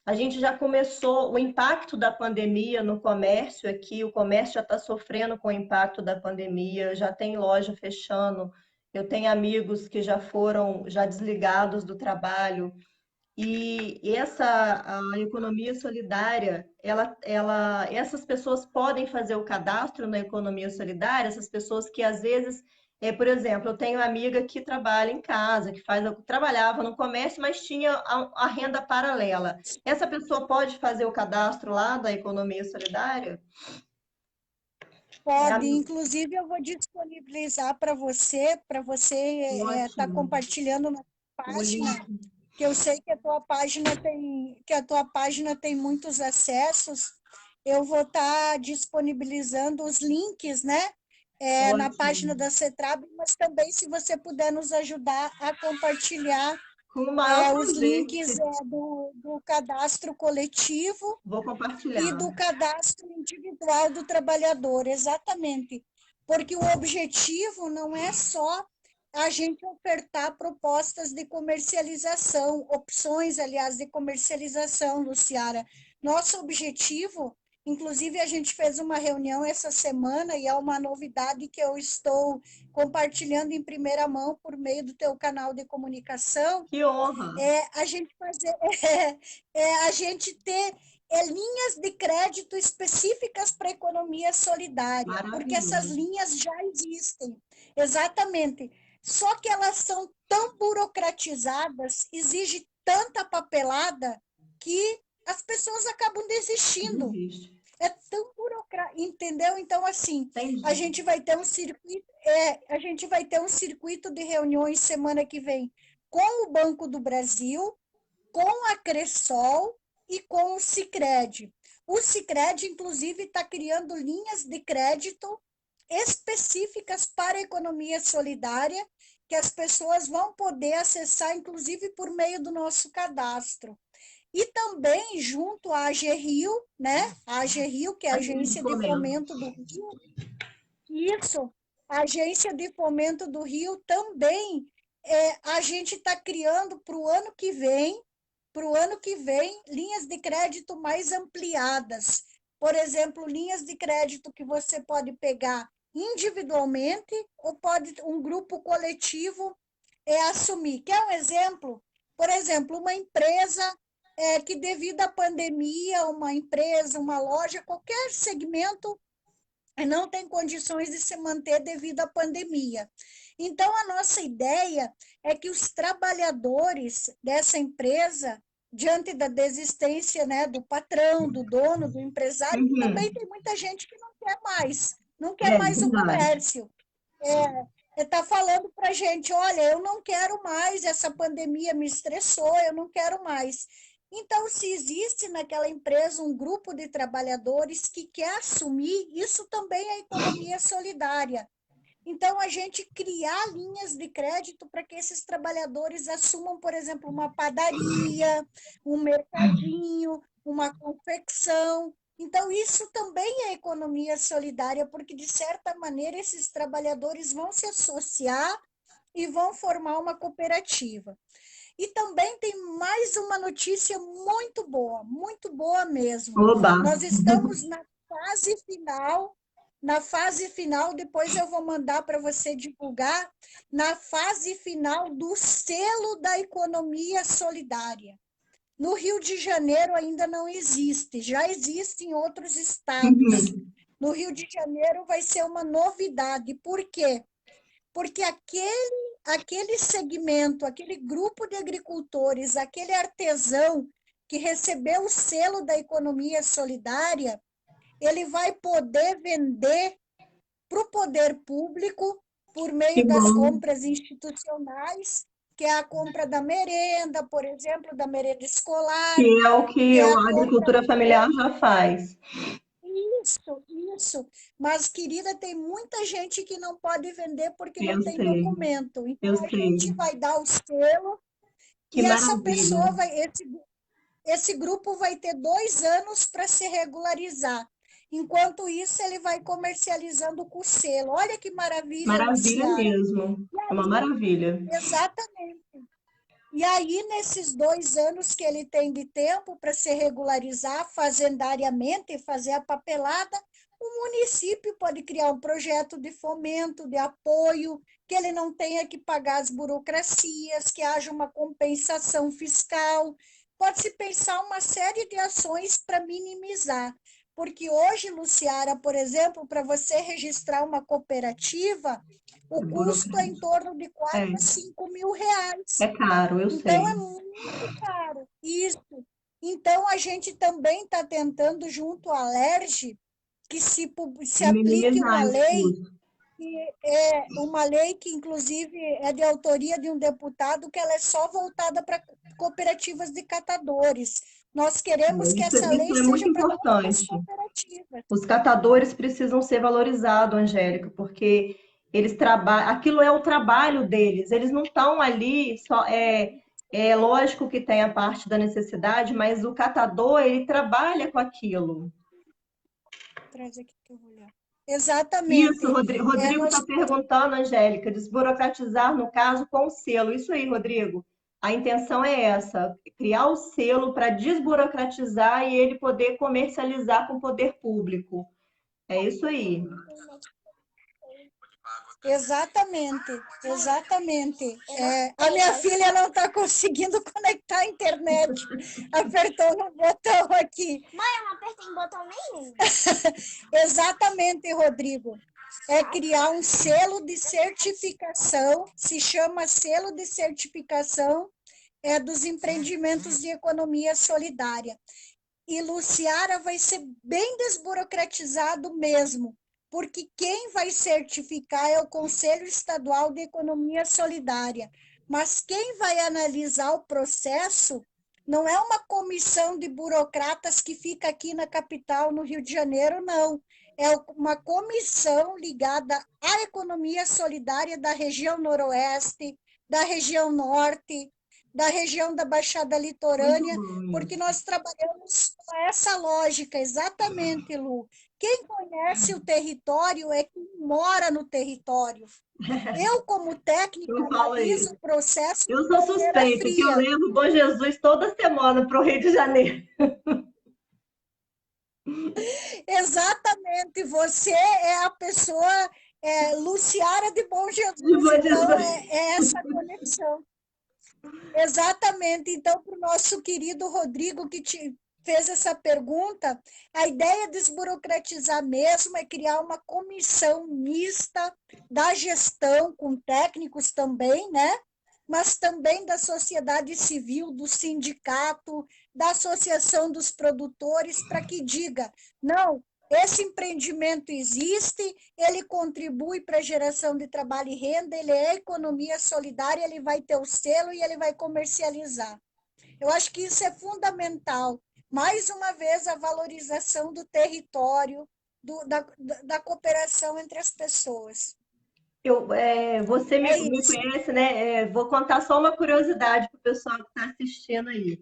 a gente já começou o impacto da pandemia no comércio aqui. O comércio já está sofrendo com o impacto da pandemia, já tem loja fechando. Eu tenho amigos que já foram já desligados do trabalho. E a economia solidária, essas pessoas podem fazer o cadastro na economia solidária, essas pessoas que às vezes, por exemplo, eu tenho uma amiga que trabalha em casa, trabalhava no comércio, mas tinha a renda paralela. Essa pessoa pode fazer o cadastro lá da economia solidária? É a- Pode, inclusive eu vou disponibilizar para você estar Ótimo. compartilhando na O link. página, que eu sei que a tua página tem muitos acessos. Eu vou estar disponibilizando os links, né? Na página Ótimo. da CETRAB, mas também se você puder nos ajudar a compartilhar Com o maior os prazer. links do cadastro coletivo Vou e compartilhar. do cadastro individual do trabalhador, exatamente. Porque o objetivo não é só a gente ofertar propostas de comercialização, opções, aliás, de comercialização, Luciara. Nosso objetivo, inclusive, a gente fez uma reunião essa semana e é uma novidade que eu estou compartilhando em primeira mão por meio do teu canal de comunicação, Que honra. a gente fazer, a gente ter linhas de crédito específicas para a economia solidária, porque essas Maravilhoso. linhas já existem, exatamente. Só que elas são tão burocratizadas, exige tanta papelada que as pessoas acabam desistindo. Desiste. É tão burocrático, entendeu? Então, assim, a Entendi. gente vai ter um circuito, a gente vai ter um circuito de reuniões semana que vem com o Banco do Brasil, com a Cressol e com o Sicredi. O Sicredi, inclusive, está criando linhas de crédito específicas para a economia solidária, que as pessoas vão poder acessar, inclusive, por meio do nosso cadastro. E também junto à AGRIO, né? A AGRIO, que é a Aquele de Agência de fomento. Fomento do Rio, isso, a Agência de Fomento do Rio também, a gente está criando para o ano que vem, linhas de crédito mais ampliadas. Por exemplo, linhas de crédito que você pode pegar individualmente ou pode um grupo coletivo assumir. Quer um exemplo? Por exemplo, uma empresa que, devido à pandemia, uma empresa, uma loja, qualquer segmento, não tem condições de se manter devido à pandemia. Então, a nossa ideia é que os trabalhadores dessa empresa, diante da desistência, né, do patrão, do dono, do empresário, que também Uhum. tem muita gente que não quer É mais o verdade. comércio. Está falando para a gente, olha, eu não quero mais, essa pandemia me estressou, eu não quero mais. Então, se existe naquela empresa um grupo de trabalhadores que quer assumir, isso também é economia solidária. Então, a gente criar linhas de crédito para que esses trabalhadores assumam, por exemplo, uma padaria, um mercadinho, uma confecção. Então, isso também é economia solidária, porque, de certa maneira, esses trabalhadores vão se associar e vão formar uma cooperativa. E também tem mais uma notícia muito boa mesmo. Oba! Nós estamos na fase final, depois eu vou mandar para você divulgar, na fase final do selo da economia solidária. No Rio de Janeiro ainda não existe, já existe em outros estados. Uhum. No Rio de Janeiro vai ser uma novidade. Por quê? Porque aquele segmento, aquele grupo de agricultores, aquele artesão que recebeu o selo da economia solidária, ele vai poder vender para o poder público por Que meio das bom. compras institucionais, que é a compra da merenda, por exemplo, da merenda escolar, Que é o que que é a a compra agricultura do familiar leite. já faz. Isso. Mas, querida, tem muita gente que não pode vender porque Eu não tem sei, documento. eu Então, a sei. gente vai dar o selo Que e essa maravilha. pessoa vai, esse grupo vai ter 2 anos para se regularizar. Enquanto isso, ele vai comercializando com o selo. Olha que maravilha, Maravilha Luciara. mesmo. E É uma aí, maravilha. exatamente. E aí, nesses 2 anos que ele tem de tempo para se regularizar fazendariamente, fazer a papelada, o município pode criar um projeto de fomento, de apoio, que ele não tenha que pagar as burocracias, que haja uma compensação fiscal. Pode-se pensar uma série de ações para minimizar. Porque hoje, Luciara, por exemplo, para você registrar uma cooperativa, o É custo é em burocrático. torno de É, 4 a 5 mil reais. é caro, eu Então, é sei. muito caro. Isso. Então, a gente também está tentando, junto à Alerj, que se aplique Minimizar uma esse lei, custo. que é uma lei que, inclusive, é de autoria de um deputado, que ela é só voltada para cooperativas de catadores. Nós queremos que Isso, essa isso lei é muito seja para todas as importante. cooperativas. Os catadores precisam ser valorizados, Angélica, porque eles trabalham, aquilo é o trabalho deles. Eles não estão ali só é lógico que tem a parte da necessidade, mas o catador ele trabalha com aquilo. Traz aqui que eu vou olhar. Isso, Exatamente. Rodrigo está Nós perguntando, Angélica, desburocratizar no caso com o selo. Isso aí, Rodrigo. A intenção é essa, criar o selo para desburocratizar e ele poder comercializar com o poder público. É isso aí. Exatamente. A minha filha não está conseguindo conectar a internet. Apertou no botão aqui. Mãe, eu não apertei o botão nenhum. Exatamente, Rodrigo. É criar um selo de certificação, se chama selo de certificação dos empreendimentos de economia solidária. E Luciara vai ser bem desburocratizado mesmo, porque quem vai certificar é o Conselho Estadual de Economia Solidária. Mas quem vai analisar o processo não é uma comissão de burocratas que fica aqui na capital, no Rio de Janeiro, não. É uma comissão ligada à economia solidária da região Noroeste, da região Norte, da região da Baixada Muito Litorânea, bom porque isso. nós trabalhamos com essa lógica, exatamente, Lu. Quem conhece o território é quem mora no território. Eu, como técnica, Eu falo analiso isso. o processo Eu de sou maneira suspeita que eu fria. levo o Bom Jesus toda semana para o Rio de Janeiro. Exatamente, você é a pessoa Luciara de Bom De Jesus, Bom então Jesus. é essa conexão. Exatamente. Então, para o nosso querido Rodrigo, que te fez essa pergunta, a ideia de desburocratizar mesmo é criar uma comissão mista da gestão, com técnicos também, né? Mas também da sociedade civil, do sindicato, da associação dos produtores, para que diga, não, esse empreendimento existe, ele contribui para a geração de trabalho e renda, ele é economia solidária, ele vai ter o selo e ele vai comercializar. Eu acho que isso é fundamental. Mais uma vez, a valorização do território, da cooperação entre as pessoas. Você É me isso. conhece, né? Vou contar só uma curiosidade para o pessoal que está assistindo aí.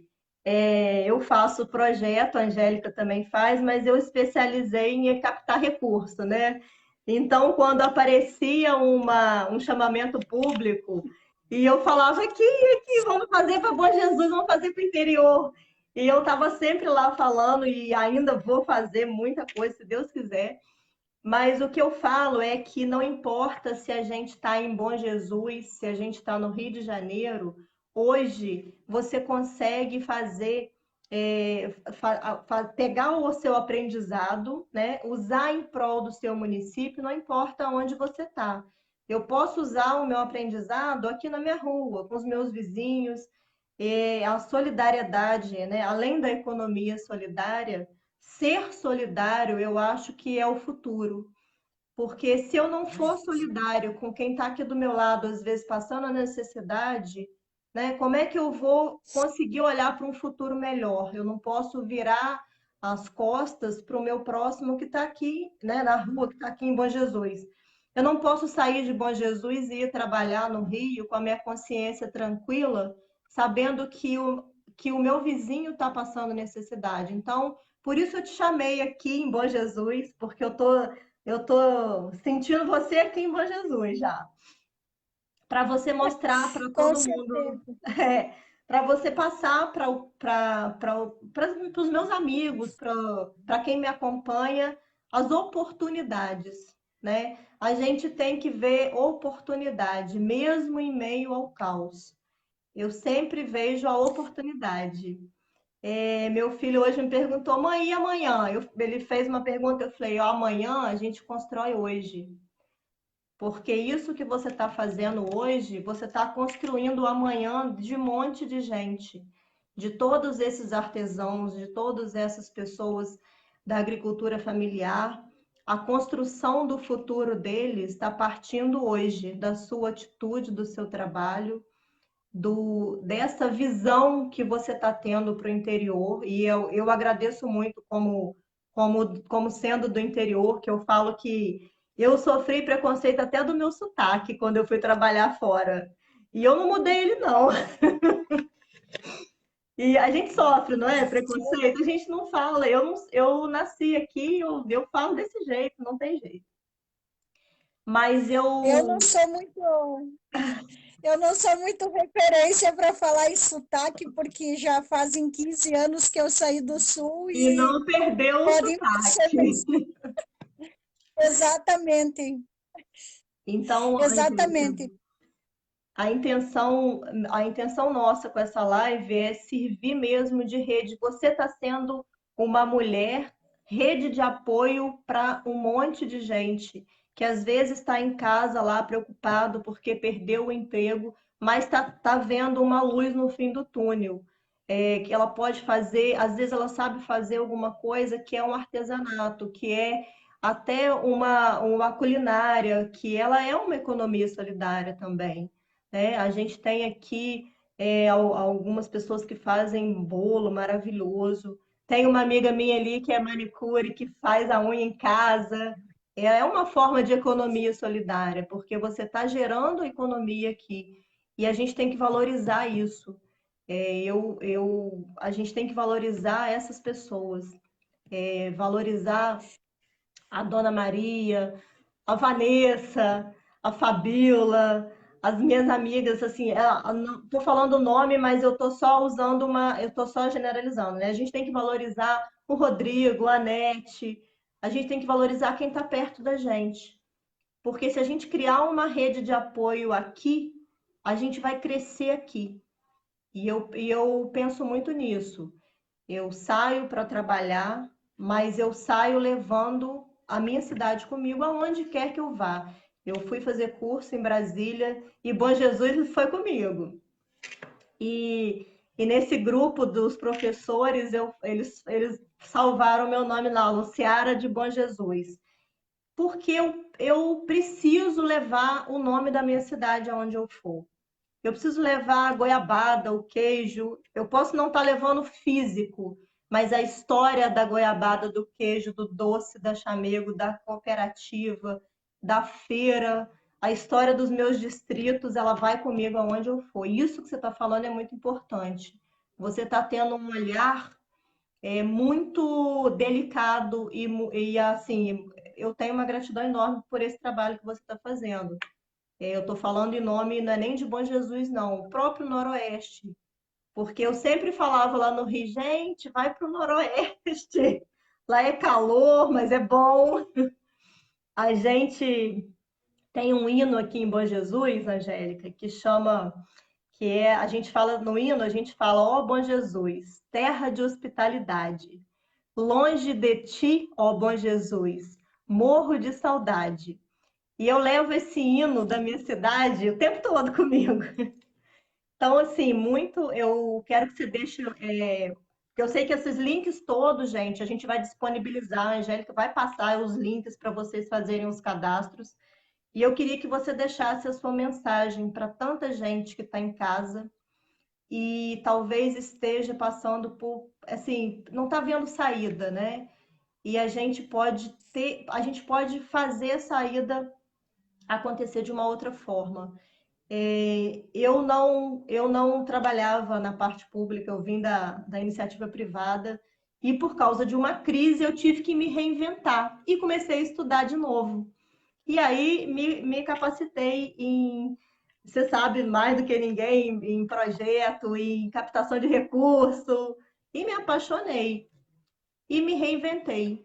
Eu faço projeto, a Angélica também faz, mas eu especializei em captar recurso, né? Então, quando aparecia um chamamento público, e eu falava aqui, vamos fazer para Bom Jesus, vamos fazer para o interior. E eu estava sempre lá falando, e ainda vou fazer muita coisa, se Deus quiser. Mas o que eu falo é que não importa se a gente está em Bom Jesus, se a gente está no Rio de Janeiro, hoje você consegue fazer, pegar o seu aprendizado, né, usar em prol do seu município, não importa onde você está. Eu posso usar o meu aprendizado aqui na minha rua, com os meus vizinhos, a solidariedade, né, além da economia solidária, ser solidário, eu acho que é o futuro. Porque se eu não for solidário com quem está aqui do meu lado, às vezes passando a necessidade, né, como é que eu vou conseguir olhar para um futuro melhor? Eu não posso virar as costas para o meu próximo que está aqui, né, na rua, que está aqui em Bom Jesus. Eu não posso sair de Bom Jesus e ir trabalhar no Rio com a minha consciência tranquila, sabendo que o meu vizinho está passando necessidade. Então, por isso eu te chamei aqui em Bom Jesus, porque eu tô sentindo você aqui em Bom Jesus já. Para você mostrar para Com todo mundo, certeza. para você passar para os meus amigos, para quem me acompanha, as oportunidades, né? A gente tem que ver oportunidade, mesmo em meio ao caos. Eu sempre vejo a oportunidade. Meu filho hoje me perguntou, mãe, e amanhã? Ele fez uma pergunta, eu falei, ó, amanhã a gente constrói hoje. Porque isso que você está fazendo hoje, você está construindo o amanhã de um monte de gente, de todos esses artesãos, de todas essas pessoas da agricultura familiar. A construção do futuro deles está partindo hoje da sua atitude, do seu trabalho, dessa visão que você está tendo para o interior. E eu agradeço muito como sendo do interior, que eu falo que eu sofri preconceito até do meu sotaque quando eu fui trabalhar fora. E eu não mudei ele, não. E a gente sofre, não é? Preconceito, a gente não fala. Eu nasci aqui, eu falo desse jeito, não tem jeito. Mas Eu não sou muito, eu não sou muito referência para falar em sotaque, porque já fazem 15 anos que eu saí do Sul e e não perdeu o podem sotaque. perceber. Exatamente, Então, Angélica, exatamente. A intenção, a intenção nossa com essa live é servir mesmo de rede. Você está sendo uma mulher, rede de apoio para um monte de gente que às vezes está em casa lá preocupado porque perdeu o emprego, mas está vendo uma luz no fim do túnel. Que ela pode fazer, às vezes ela sabe fazer alguma coisa que é um artesanato, que é até uma culinária, que ela é uma economia solidária também, né? A gente tem aqui algumas pessoas que fazem bolo maravilhoso. Tem uma amiga minha ali que é manicure, que faz a unha em casa. É uma forma de economia solidária, porque você está gerando economia aqui. E a gente tem que valorizar isso. A gente tem que valorizar essas pessoas, valorizar a Dona Maria, a Vanessa, a Fabiola, as minhas amigas, assim, tô falando o nome, mas eu tô só eu tô só generalizando, né? A gente tem que valorizar o Rodrigo, a Nete, a gente tem que valorizar quem está perto da gente. Porque se a gente criar uma rede de apoio aqui, a gente vai crescer aqui. E eu penso muito nisso. Eu saio para trabalhar, mas eu saio levando a minha cidade comigo aonde quer que eu vá. Eu fui fazer curso em Brasília e Bom Jesus foi comigo. E nesse grupo dos professores, eles salvaram meu nome lá, Luciara de Bom Jesus, porque eu preciso levar o nome da minha cidade aonde eu for. Eu preciso levar a goiabada, o queijo. Eu posso não estar levando físico, mas a história da goiabada, do queijo, do doce, da chamego, da cooperativa, da feira, a história dos meus distritos, ela vai comigo aonde eu for. Isso que você está falando é muito importante. Você está tendo um olhar muito delicado e assim, eu tenho uma gratidão enorme por esse trabalho que você está fazendo. Eu estou falando em nome, não é nem de Bom Jesus, não, o próprio Noroeste. Porque eu sempre falava lá no Rio, gente, vai para o Noroeste. Lá é calor, mas é bom. A gente tem um hino aqui em Bom Jesus, Angélica, que chama, a gente fala no hino, a gente fala, ó Bom Jesus, terra de hospitalidade. Longe de ti, ó Bom Jesus, morro de saudade. E eu levo esse hino da minha cidade o tempo todo comigo. Então, assim, muito eu quero que você deixe. Porque eu sei que esses links todos, gente, a gente vai disponibilizar, a Angélica vai passar os links para vocês fazerem os cadastros. E eu queria que você deixasse a sua mensagem para tanta gente que está em casa e talvez esteja passando por, assim, não está vendo saída, né? E a gente pode fazer a saída acontecer de uma outra forma. Eu não trabalhava na parte pública, eu vim da iniciativa privada e por causa de uma crise eu tive que me reinventar e comecei a estudar de novo. E aí me capacitei você sabe mais do que ninguém, em projeto, em captação de recurso, e me apaixonei e me reinventei.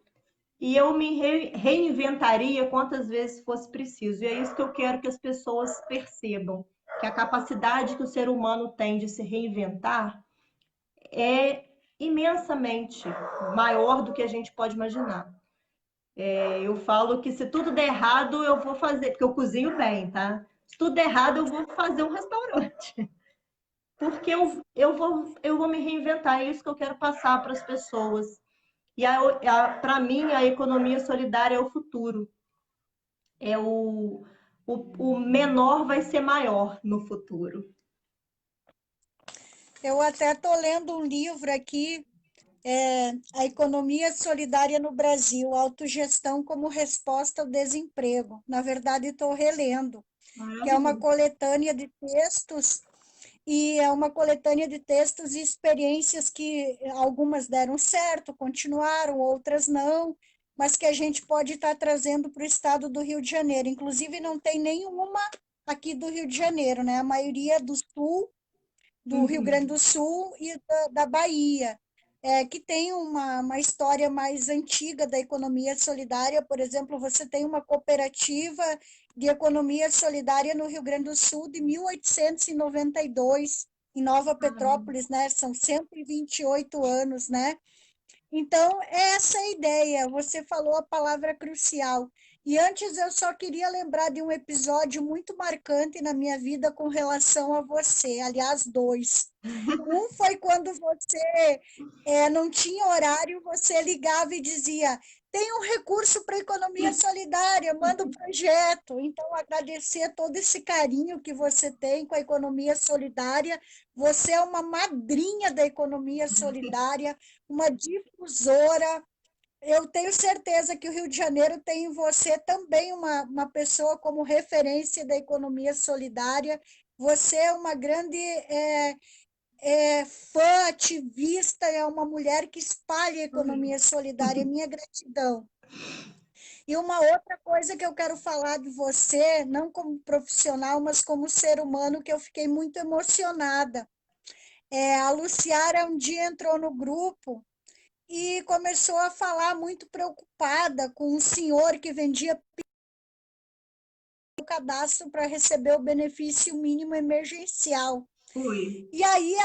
E eu me reinventaria quantas vezes fosse preciso. E é isso que eu quero que as pessoas percebam, que a capacidade que o ser humano tem de se reinventar é imensamente maior do que a gente pode imaginar. Eu falo que se tudo der errado, eu vou fazer, porque eu cozinho bem, tá? Se tudo der errado, eu vou fazer um restaurante. Porque eu vou me reinventar, é isso que eu quero passar para as pessoas. E para mim, a economia solidária é o futuro. É o menor vai ser maior no futuro. Eu até estou lendo um livro aqui, A Economia Solidária no Brasil, Autogestão como Resposta ao Desemprego. Na verdade, estou relendo, que é uma Maravilhoso. coletânea de textos, e é uma coletânea de textos e experiências que algumas deram certo, continuaram, outras não, mas que a gente pode estar trazendo para o estado do Rio de Janeiro. Inclusive, não tem nenhuma aqui do Rio de Janeiro, né? A maioria é do sul, do Rio Grande Uhum. do Sul e da Bahia, que tem uma história mais antiga da economia solidária. Por exemplo, você tem uma cooperativa de economia solidária no Rio Grande do Sul de 1892, em Nova Petrópolis, né? São 128 anos, né? Então, é essa a ideia. Você falou a palavra crucial. E antes eu só queria lembrar de um episódio muito marcante na minha vida com relação a você. Aliás, dois. Um foi quando você não tinha horário, você ligava e dizia: tem um recurso para economia solidária, manda o projeto. Então, agradecer todo esse carinho que você tem com a economia solidária. Você é uma madrinha da economia solidária, uma difusora. Eu tenho certeza que o Rio de Janeiro tem em você também uma pessoa como referência da economia solidária. Você é uma grande fã, ativista, é uma mulher que espalha a economia solidária. Minha gratidão. E uma outra coisa que eu quero falar de você, não como profissional, mas como ser humano, que eu fiquei muito emocionada. A Luciara um dia entrou no grupo e começou a falar muito preocupada com um senhor que vendia o cadastro para receber o benefício mínimo emergencial. Fui. E aí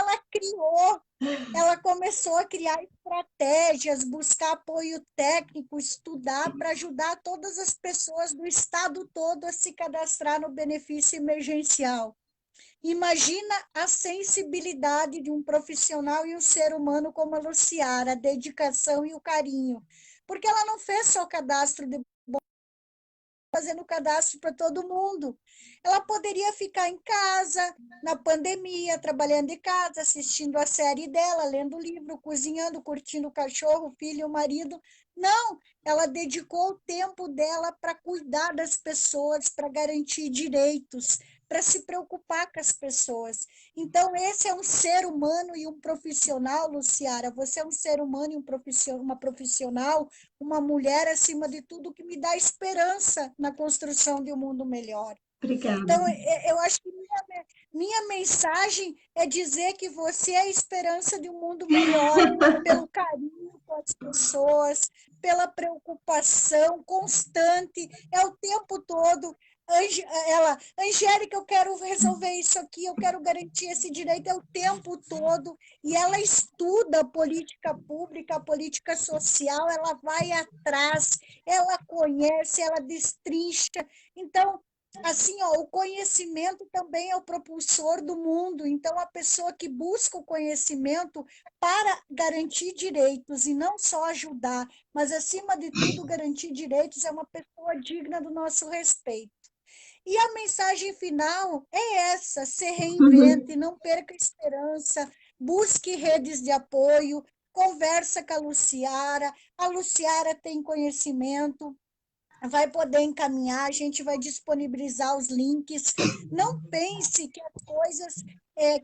ela começou a criar estratégias, buscar apoio técnico, estudar para ajudar todas as pessoas do estado todo a se cadastrar no benefício emergencial. Imagina a sensibilidade de um profissional e um ser humano como a Luciara, a dedicação e o carinho. Porque ela não fez só cadastro de fazendo cadastro para todo mundo. Ela poderia ficar em casa, na pandemia, trabalhando de casa, assistindo a série dela, lendo livro, cozinhando, curtindo o cachorro, o filho, o marido. Não, ela dedicou o tempo dela para cuidar das pessoas, para garantir direitos, para se preocupar com as pessoas. Então, esse é um ser humano e um profissional, Luciara. Você é um ser humano e uma profissional, uma mulher, acima de tudo, que me dá esperança na construção de um mundo melhor. Obrigada. Então, eu acho que minha mensagem é dizer que você é a esperança de um mundo melhor, pelo carinho com as pessoas, pela preocupação constante, é o tempo todo. Angélica, eu quero resolver isso aqui, eu quero garantir esse direito, é o tempo todo. E ela estuda a política pública, a política social, ela vai atrás, ela conhece, ela destrincha. Então, assim, ó, o conhecimento também é o propulsor do mundo. Então, a pessoa que busca o conhecimento para garantir direitos e não só ajudar, mas, acima de tudo, garantir direitos, é uma pessoa digna do nosso respeito. E a mensagem final é essa: se reinvente, não perca a esperança, busque redes de apoio, conversa com a Luciara tem conhecimento, vai poder encaminhar, a gente vai disponibilizar os links. Não pense que as coisas,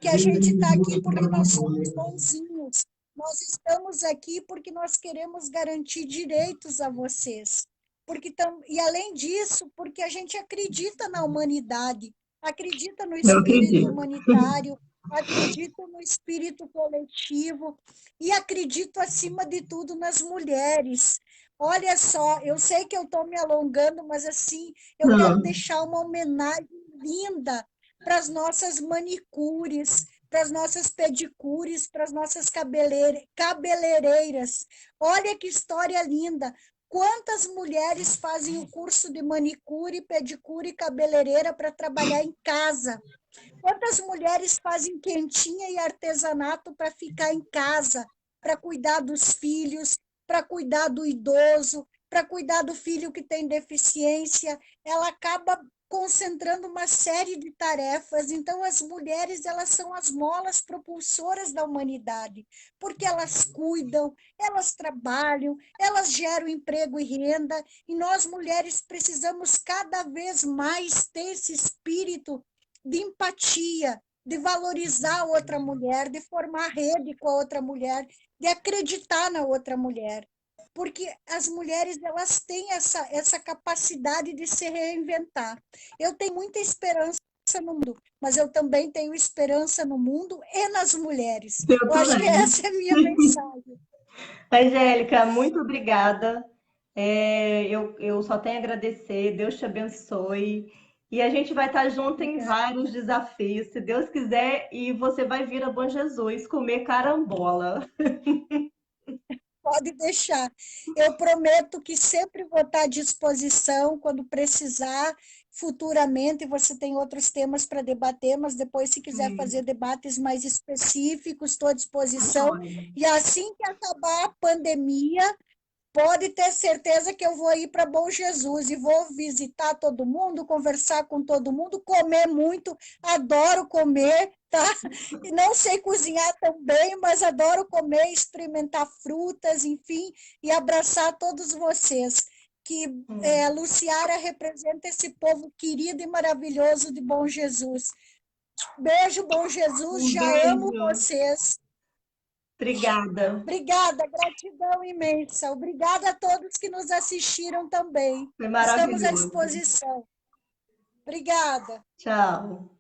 que a gente está aqui porque nós somos bonzinhos. Nós estamos aqui porque nós queremos garantir direitos a vocês. E, além disso, porque a gente acredita na humanidade, acredita no Eu espírito acredito. humanitário, acredito no espírito coletivo e acredito, acima de tudo, nas mulheres. Olha só, eu sei que eu estou me alongando, mas assim, eu quero Não. deixar uma homenagem linda para as nossas manicures, para as nossas pedicures, para as nossas cabeleireiras. Olha que história linda! Quantas mulheres fazem o curso de manicure, pedicure e cabeleireira para trabalhar em casa? Quantas mulheres fazem quentinha e artesanato para ficar em casa, para cuidar dos filhos, para cuidar do idoso, para cuidar do filho que tem deficiência? Ela acaba concentrando uma série de tarefas. Então, as mulheres, elas são as molas propulsoras da humanidade, porque elas cuidam, elas trabalham, elas geram emprego e renda, e nós, mulheres, precisamos cada vez mais ter esse espírito de empatia, de valorizar a outra mulher, de formar rede com a outra mulher, de acreditar na outra mulher. Porque as mulheres, elas têm essa capacidade de se reinventar. Eu tenho muita esperança no mundo, mas eu também tenho esperança no mundo e nas mulheres. Eu Eu acho que também. essa é a minha mensagem. Angélica, muito obrigada. Eu só tenho a agradecer. Deus te abençoe. E a gente vai estar junto em Obrigada. vários desafios, se Deus quiser. E você vai vir a Bom Jesus comer carambola. Pode deixar. Eu prometo que sempre vou estar à disposição quando precisar. Futuramente você tem outros temas para debater, mas depois, se quiser fazer debates mais específicos, estou à disposição. Joia. E assim que acabar a pandemia, pode ter certeza que eu vou ir para Bom Jesus e vou visitar todo mundo, conversar com todo mundo, comer muito, adoro comer, tá? E não sei cozinhar tão bem, mas adoro comer, experimentar frutas, enfim, e abraçar todos vocês. Que Luciara representa esse povo querido e maravilhoso de Bom Jesus. Beijo, Bom Jesus, Um já amo beijo. vocês. Obrigada. Obrigada, gratidão imensa. Obrigada a todos que nos assistiram também. Foi Estamos à maravilhoso. disposição. Obrigada. Tchau.